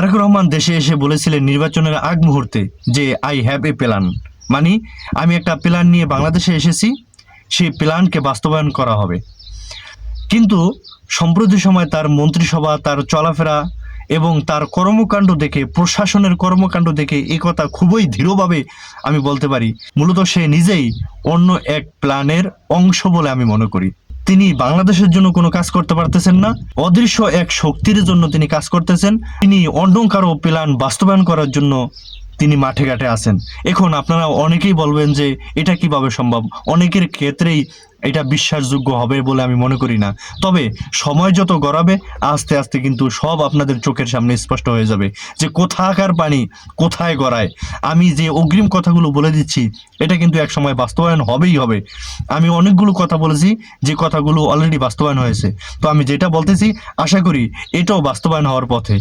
তারেক রহমান দেশে এসে বলেছিলেন নির্বাচনের আগ মুহূর্তে যে আই হ্যাভ এ প্ল্যান, মানে আমি একটা প্ল্যান নিয়ে বাংলাদেশে এসেছি, সেই প্ল্যানকে বাস্তবায়ন করা হবে। কিন্তু সম্প্রতি সময় তার মন্ত্রিসভা, তার চলাফেরা এবং তার কর্মকাণ্ড দেখে, প্রশাসনের কর্মকাণ্ড দেখে এই কথা খুবই দৃঢ়ভাবে আমি বলতে পারি, মূলত সে নিজেই অন্য এক প্ল্যানের অংশ বলে আমি মনে করি। তিনি বাংলাদেশের জন্য কোনো কাজ করতে পারতেছেন না, অদৃশ্য এক শক্তির জন্য তিনি কাজ করতেছেন। তিনি অন্য কারো প্ল্যান বাস্তবায়ন করার জন্য তিনি মাঠে ঘাটে আছেন। এখন আপনারা অনেকেই বলবেন যে এটা কিভাবে সম্ভব, অনেকের ক্ষেত্রেই এটা বিশ্বাসযোগ্য হবে বলে আমি মনে করি না। তবে সময় যত গড়াবে আস্তে আস্তে কিন্তু সব আপনাদের চোখের সামনে স্পষ্ট হয়ে যাবে যে কোথাকার পানি কোথায় গড়ায়। আমি যে অগ্রিম কথাগুলো বলে দিচ্ছি এটা কিন্তু এক সময় বাস্তবায়ন হবেই হবে। আমি অনেকগুলো কথা বলেছি যে কথাগুলো অলরেডি বাস্তবায়ন হয়েছে, তো আমি যেটা বলতেছি আশা করি এটাও বাস্তবায়ন হওয়ার পথে।